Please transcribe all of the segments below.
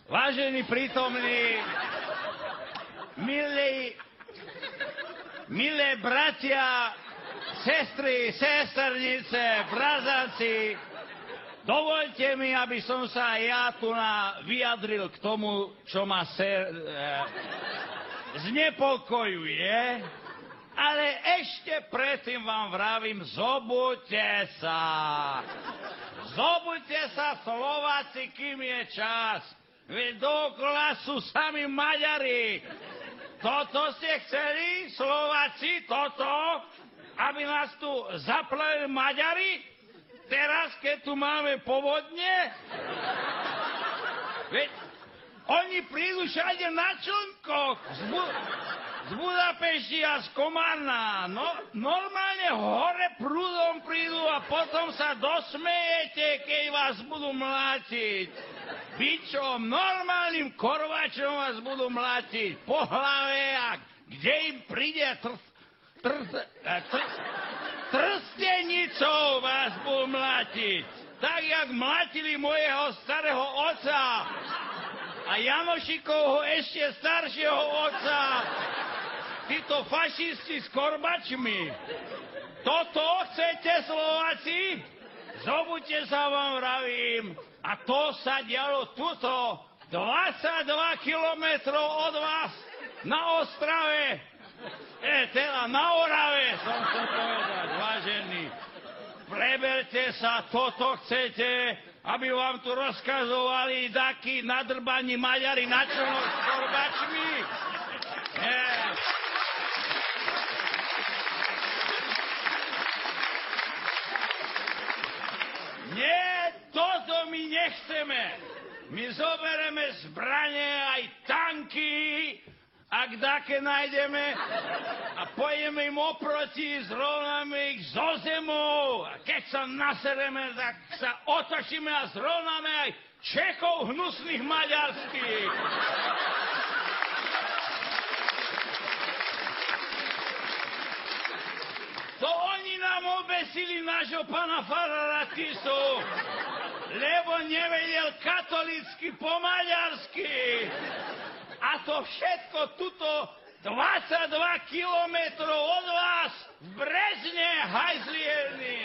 Vážení prítomní, milé bratia, sestry, sesternice, brazanci, dovoľte mi, aby som sa ja tu vyjadril k tomu, čo ma znepokojuje, ale ešte predtým vám vravím, zobuďte sa. Zobuďte sa, Slováci, kým je čas. Veď dookola sú sami Maďari. Toto ste chceli, Slováci, toto? Aby nás tu zaplavili Maďari? Teraz, keď tu máme povodne? Veď oni prídu všade na člnkoch z Budapešti a z Komárna. No, normálne hore prúdom prídu a potom sa dosmejete, keď vás budú mlátiť. Bičom, normálnym korvačom vás budú mlátiť po hlave a kde im príde trstenicou vás budú mlátiť. Tak, jak mlátili mojeho starého otca a Janošikovho ešte staršieho otca. Títo fašisti s korbačmi. Toto chcete, Slováci? Zobuďte sa, vám vravím. A to sa dialo tuto, 22 kilometrov od vás, na Ostrave. Teda na Orave, som chcel povedať, vážení. Preberte sa, toto chcete, aby vám tu rozkazovali takí nadrbaní Maďari na člnoch s korbačmi? Nie. Nie, toto my nechceme. My zobereme zbranie, aj tanky, ak také nájdeme, a pôjdeme im oproti, zrovnáme ich zo zemou. A keď sa nasereme, tak sa otočíme a zrovnáme aj Čechov hnusných maďarských. To oni nám obesili nášho pána farára Tisu, lebo nevedel katolícky po maďarsky. A to všetko tuto 22 kilometrov od vás v Brezne, hajzlierni.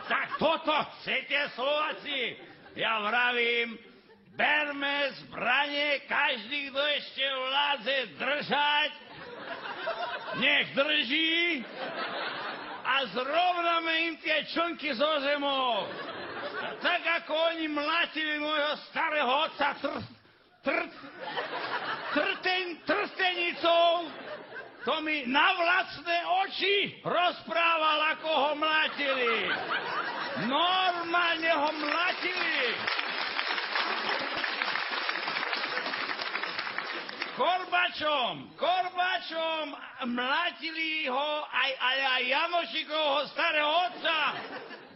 Tak toto chcete, Slováci? Ja vravím, berme zbranie, každý, kto ešte vládze držať, nech drží a zrovnáme im tie člnky zo zemou. Tak ako oni mlátili môjho starého otca trstenicou, to mi na vlastné oči rozprával, ako ho mlátili. Normálne ho mlátili. Korbačom mlátili ho aj Janošikovho starého otca.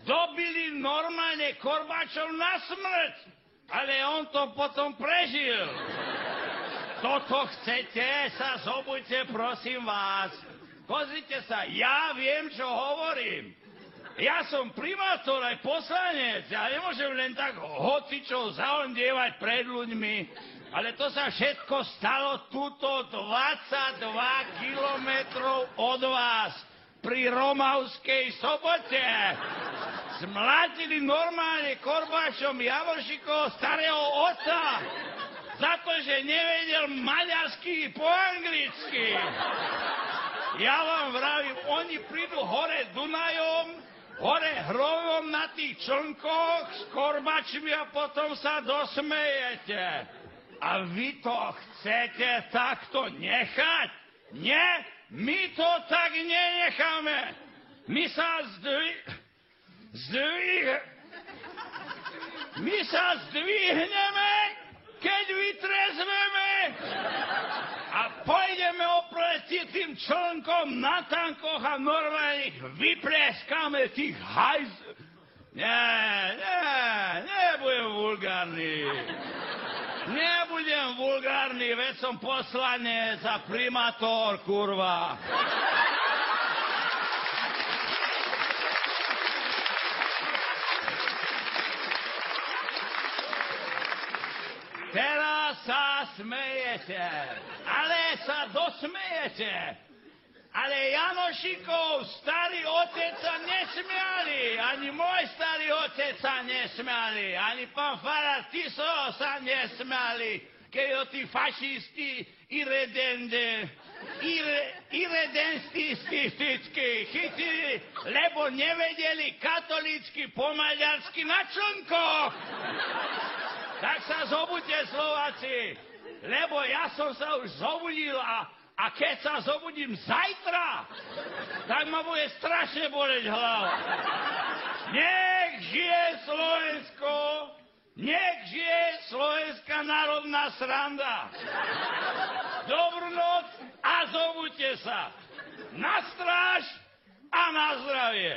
Dobili normálne Korbačom na smrť, ale on to potom prežil. Toto chcete, sa zobuďte, prosím vás. Pozrite sa, ja viem, čo hovorím. Ja som primátor aj poslanec, ja nemôžem len tak hocičo zaondievať pred ľuďmi, ale to sa všetko stalo tuto 22 kilometrov od vás pri Romavskej Sobote. Zmlátili normálne Korbačom Javošikov starého otca za to, že nevedel maďarsky po anglicky. Ja vám vravím, oni prídu hore Dunajom, hore Hronom na tých člnkoch s Korbačmi a potom sa dosmejete. A vy to chcete takto nechať? Nie, my to tak nenecháme. My sa zdvihneme, keď vytrezveme a pôjdeme oproti tým člnkom na tankoch a normálne ich vypleskáme tých nebudem vulgárny, veď som poslanec a primátor, kurva. Teraz sa smejete, ale sa dosmejete. Ale Janošikov starý otec sa nesmiali, ani môj starý otec sa nesmiali, ani pán farár Tiso sa nesmiali, keď ho tí fašisti irredenstisticky chytili, lebo nevedeli katolícky po maďarsky na člnkoch. Tak sa zobudte, Slováci, lebo ja som sa už zobudil a keď sa zobudím zajtra, tak ma bude strašne boleť hlava. Nech žije Slovensko, nech žije Slovenská národná sranda. Dobrú noc a zobudte sa. Na stráž a na zdravie.